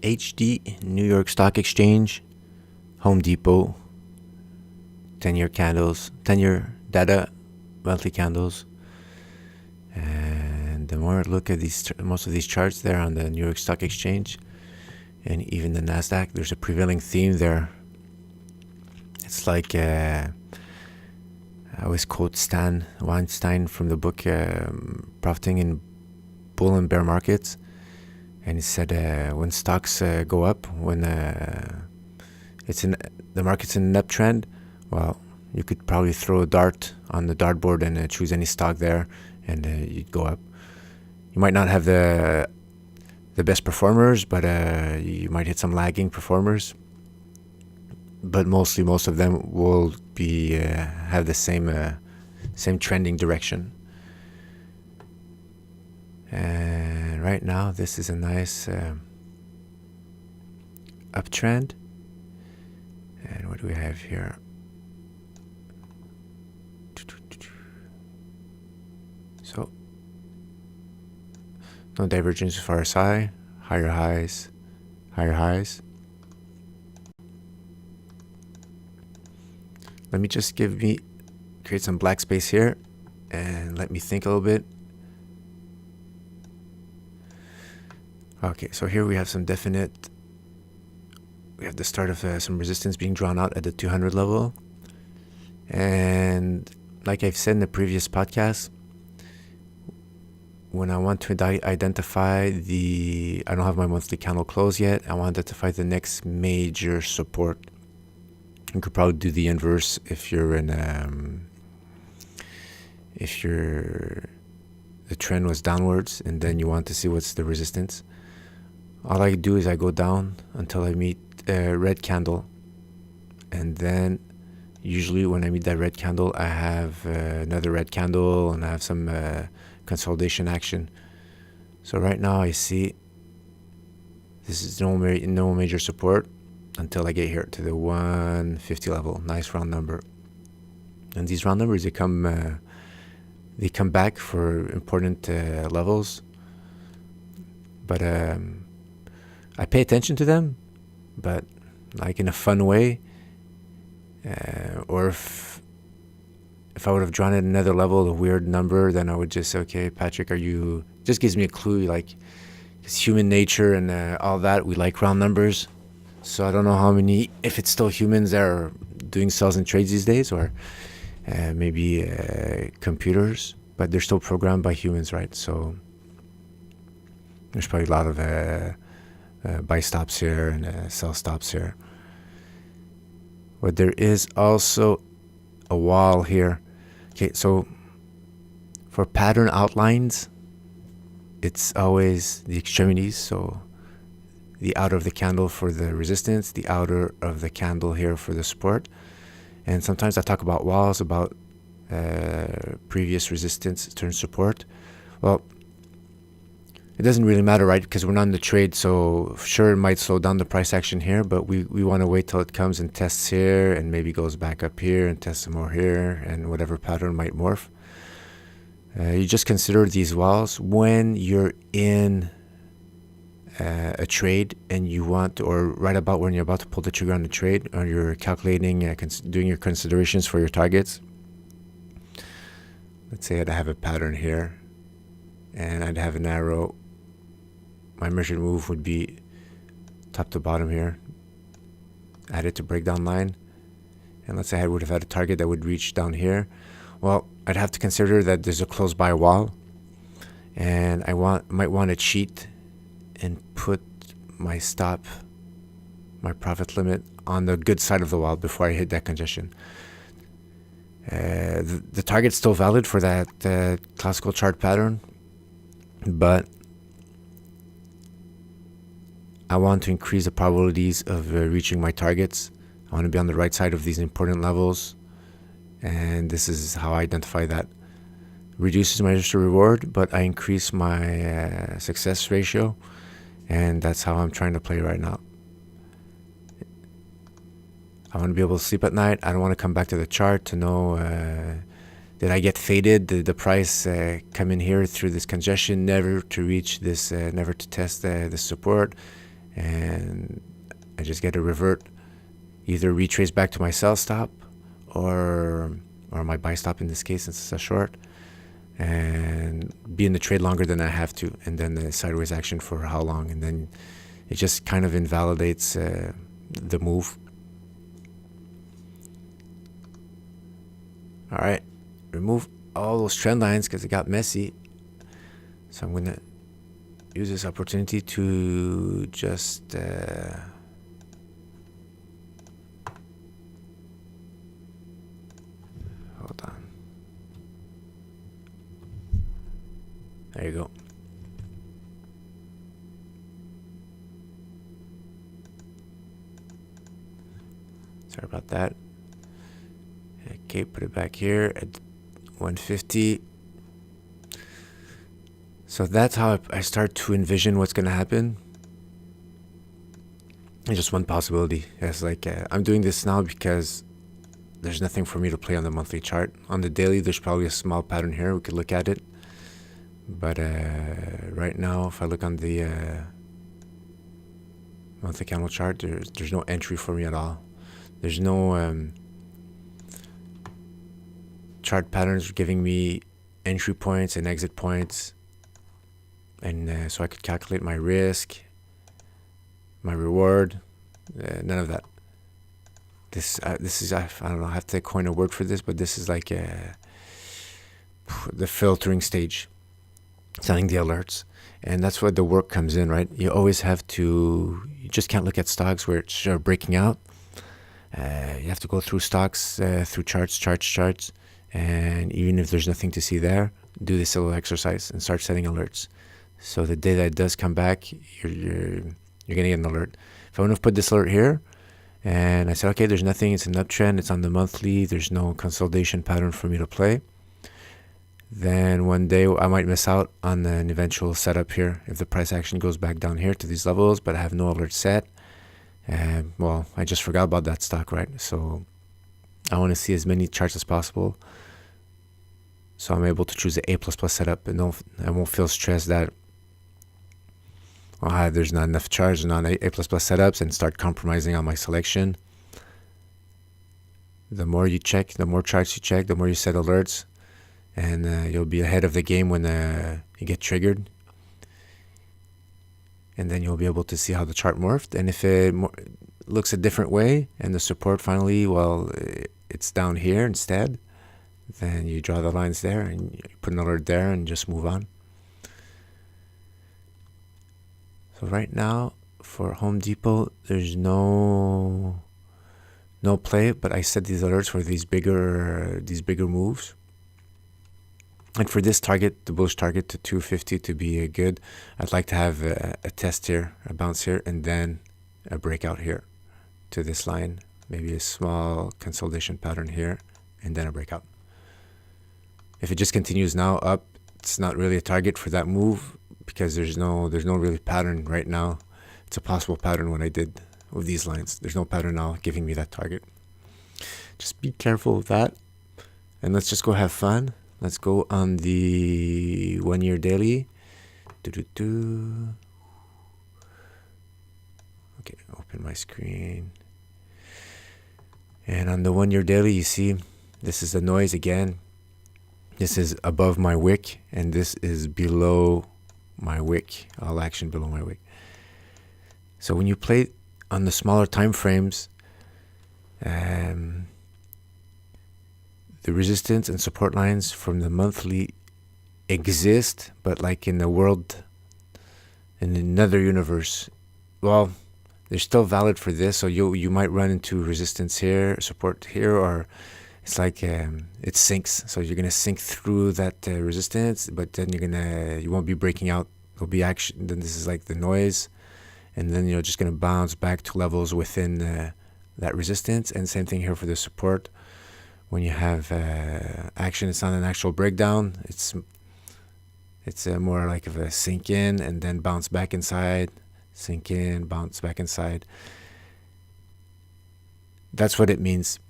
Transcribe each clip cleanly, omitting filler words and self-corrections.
HD, New York Stock Exchange, Home Depot, 10-year candles, 10-year data, monthly candles. And the more I look at most of these charts there on the New York Stock Exchange and even the NASDAQ, there's a prevailing theme there. It's like, I always quote Stan Weinstein from the book Profiting in Bull and Bear Markets. And he said when stocks go up, when the market's in an uptrend, well, you could probably throw a dart on the dartboard and choose any stock there, and you'd go up. You might not have the best performers, but you might hit some lagging performers. But most of them will be have the same trending direction. And right now, this is a nice uptrend. And what do we have here? So, no divergence as far as higher highs. Let me just create some black space here and let me think a little bit. Okay, so here we have we have the start of some resistance being drawn out at the 200 level. And like I've said in the previous podcast, when I want to identify I don't have my monthly candle close yet, I want to identify the next major support. You could probably do the inverse if the trend was downwards and then you want to see what's the resistance. All I do is I go down until I meet a red candle, and then usually when I meet that red candle, I have another red candle and I have some consolidation action. So right now I see this is no major support until I get here to the 150 level. Nice round number. And these round numbers, they come back for important levels. But I pay attention to them, but like in a fun way. Or if I would have drawn at another level, a weird number, then I would just say, okay, Patrick, just gives me a clue, like, it's human nature and all that. We like round numbers. So I don't know if it's still humans that are doing sales and trades these days, or maybe computers, but they're still programmed by humans, right? So there's probably a lot of buy stops here and sell stops here. But there is also a wall here. Okay, so for pattern outlines, it's always the extremities. So the outer of the candle for the resistance, the outer of the candle here for the support. And sometimes I talk about walls, about previous resistance turn support. Well, it doesn't really matter, right? Because we're not in the trade, so sure, it might slow down the price action here, but we want to wait till it comes and tests here and maybe goes back up here and tests some more here and whatever pattern might morph. You just consider these walls when you're in a trade and you want, or right about when you're about to pull the trigger on the trade, or you're calculating, doing your considerations for your targets. Let's say I'd have a pattern here and I'd have an arrow. My measured move would be top to bottom here, add it to breakdown line, and let's say I would have had a target that would reach down here. Well, I'd have to consider that there's a close by wall, and I might want to cheat and put my stop, my profit limit on the good side of the wall before I hit that congestion. The target's still valid for that classical chart pattern, but I want to increase the probabilities of reaching my targets. I want to be on the right side of these important levels, and this is how I identify that. Reduces my risk to reward, but I increase my success ratio, and that's how I'm trying to play right now. I want to be able to sleep at night. I don't want to come back to the chart to know Did I get faded? Did the price come in here through this congestion, never to reach this, never to test this support, and I just get a revert, either retrace back to my sell stop, or my buy stop in this case, since it's a short, and be in the trade longer than I have to, and then the sideways action for how long, and then it just kind of invalidates the move. All right, remove all those trend lines because it got messy. So I'm gonna use this opportunity to just hold on. There you go. Sorry about that. Okay, put it back here at 150. So that's how I start to envision what's going to happen. And just one possibility. It's like I'm doing this now because there's nothing for me to play on the monthly chart. On the daily, there's probably a small pattern here. We could look at it. But right now, if I look on the monthly candle chart, there's no entry for me at all. There's no chart patterns giving me entry points and exit points, and so I could calculate my risk, my reward. None of that. This is I don't know. I have to coin a word for this, but this is like the filtering stage, selling the alerts, and that's where the work comes in, right? You always have to. You just can't look at stocks where it's breaking out. You have to go through stocks, through charts, and even if there's nothing to see there, do this little exercise and start setting alerts. So the day that it does come back, you're gonna get an alert. If I want to put this alert here, and I said, okay, there's nothing, it's an uptrend, it's on the monthly, there's no consolidation pattern for me to play, then one day I might miss out on an eventual setup here if the price action goes back down here to these levels, but I have no alert set. Well, I just forgot about that stock, right? So I want to see as many charts as possible, so I'm able to choose the A++ setup, and I won't feel stressed that there's not enough charts, not A++ setups, and start compromising on my selection. The more you check, the more charts you check, the more you set alerts, and you'll be ahead of the game when you get triggered. And then you'll be able to see how the chart morphed. And if it looks a different way, and the support finally, it's down here instead, then you draw the lines there and you put an alert there and just move on. So right now for Home Depot, there's no play, but I set these alerts for these bigger moves. And for this target, the bullish target to 250 to be good, I'd like to have a test here, a bounce here, and then a breakout here to this line. Maybe a small consolidation pattern here, and then a breakout. If it just continues now up, it's not really a target for that move because there's no really pattern right now. It's a possible pattern when I did with these lines. There's no pattern now giving me that target. Just be careful with that, and let's just go have fun. Let's go on the 1 year daily. Okay, open my screen. And on the 1 year daily, you see this is the noise again. This is above my wick, and this is below my wick. All action below my wick. So when you play on the smaller time frames, the resistance and support lines from the monthly exist, but like in the world, in another universe. Well, they're still valid for this, so you might run into resistance here, support here, or it's like it sinks. So you're gonna sink through that resistance, but then you won't be breaking out. There'll be action. Then this is like the noise, and then you're just gonna bounce back to levels within that resistance. And same thing here for the support. When you have action, it's not an actual breakdown. It's more like of a sink in and then bounce back inside, sink in, bounce back inside. That's what it means.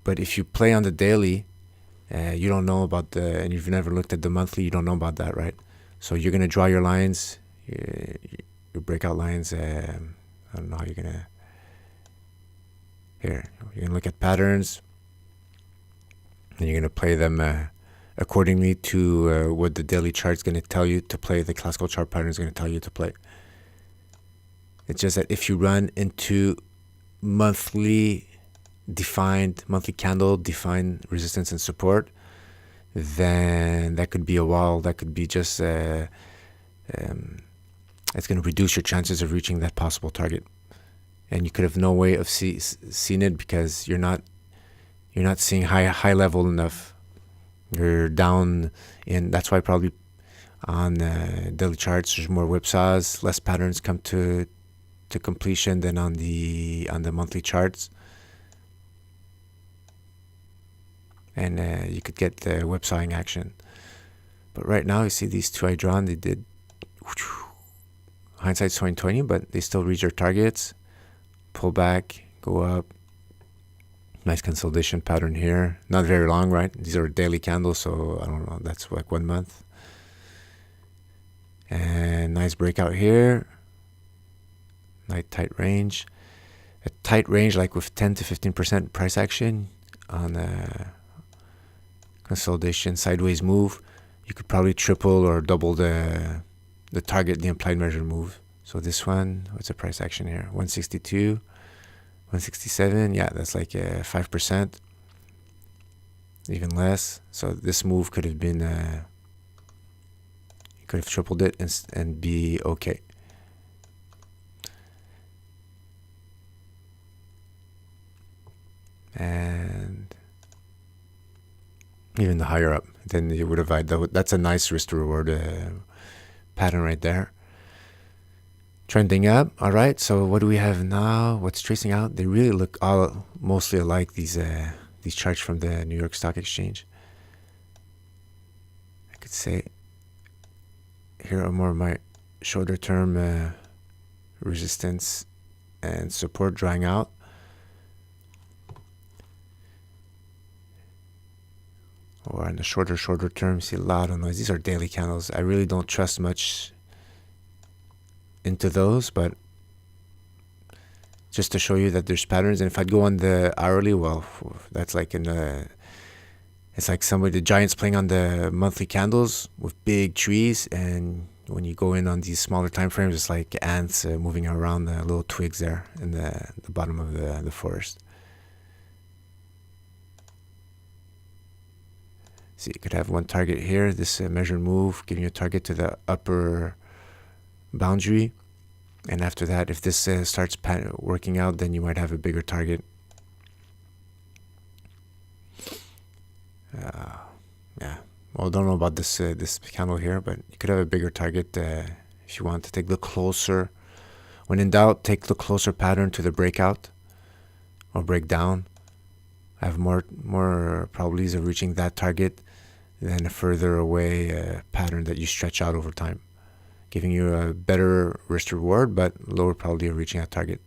But if you play on the daily, You don't know about and you've never looked at the monthly, you don't know about that, right? So you're going to draw your lines, your breakout lines. I don't know how you're going to. Here, you're going to look at patterns, and you're going to play them accordingly to what the daily chart's going to tell you to play, the classical chart pattern is going to tell you to play. It's just that if you run into monthly candle defined resistance and support, then that could be a wall. That could be just it's going to reduce your chances of reaching that possible target, and you could have no way of seeing it because you're not seeing high level enough. You're down in. That's why probably on daily charts there's more whipsaws, less patterns come to completion than on the monthly charts. And you could get the whipsawing action. But right now, you see these two I drawn, they did hindsight's 2020, but they still reach their targets. Pull back, go up. Nice consolidation pattern here. Not very long, right? These are daily candles, so I don't know, that's like 1 month. And nice breakout here. Nice tight range. A tight range like with 10 to 15% price action on consolidation sideways move, you could probably triple or double the target, the implied measure move. So this one, what's the price action here? 162, 167. Yeah, that's like 5%, even less. So this move could have been, you could have tripled it and be okay. And even the higher up, then you would have had that's a nice risk to reward pattern right there. Trending up. All right, so what do we have now? What's tracing out? They really look all mostly alike, these charts from the New York Stock Exchange. I could say here are more of my shorter term resistance and support drawing out. Or on the shorter term, see a lot of noise. These are daily candles. I really don't trust much into those, but just to show you that there's patterns. And if I'd go on the hourly, well, that's like it's like the giants playing on the monthly candles with big trees, and when you go in on these smaller time frames, it's like ants moving around the little twigs there in the bottom of the forest. So you could have one target here, this measured move, giving you a target to the upper boundary. And after that, if this starts working out, then you might have a bigger target. Yeah. Well, I don't know about this candle here, but you could have a bigger target if you want to take the closer. When in doubt, take the closer pattern to the breakout or breakdown. I have more probabilities of reaching that target than a further away pattern that you stretch out over time, giving you a better risk reward but lower probability of reaching that target.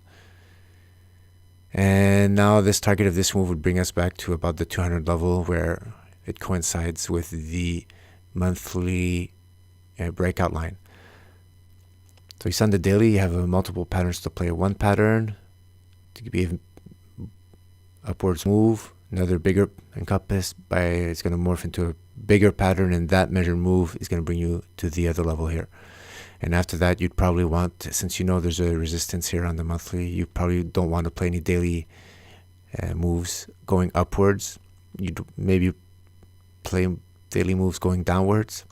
And now this target of this move would bring us back to about the 200 level, where it coincides with the monthly breakout line. So you see on the daily, you have multiple patterns to play. One pattern to be upwards move, another bigger encompassed by, it's going to morph into a bigger pattern, and that measured move is going to bring you to the other level here. And after that, you'd probably want, since you know there's a resistance here on the monthly, you probably don't want to play any daily moves going upwards. You'd maybe play daily moves going downwards.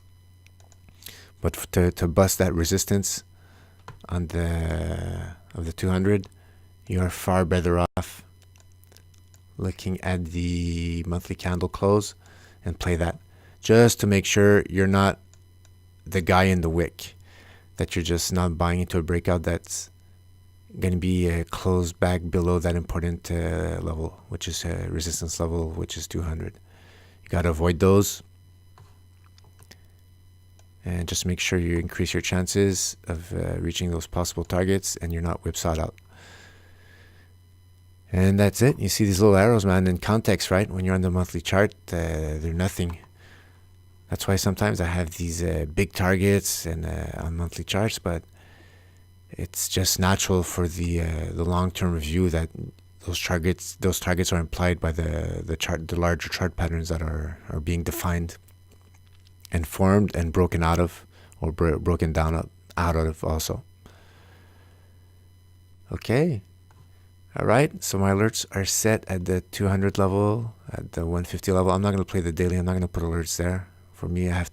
But to bust that resistance on the 200, you are far better off looking at the monthly candle close and play that, just to make sure you're not the guy in the wick, that you're just not buying into a breakout that's going to be closed back below that important level, which is resistance level, which is 200. You got to avoid those, and just make sure you increase your chances of reaching those possible targets and you're not whipsawed out. And that's it. You see these little arrows, man, in context, right? When you're on the monthly chart, they're nothing. That's why sometimes I have these big targets and on monthly charts, but it's just natural for the long-term review that those targets are implied by the larger chart patterns that are being defined and formed and broken out of, or broken down out of also. Okay. All right, so my alerts are set at the 200 level, at the 150 level. I'm not going to play the daily. I'm not going to put alerts there. For me, I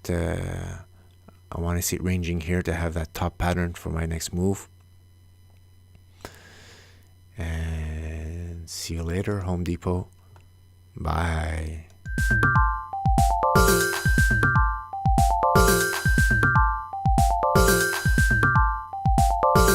want to see it ranging here to have that top pattern for my next move. And see you later, Home Depot. Bye.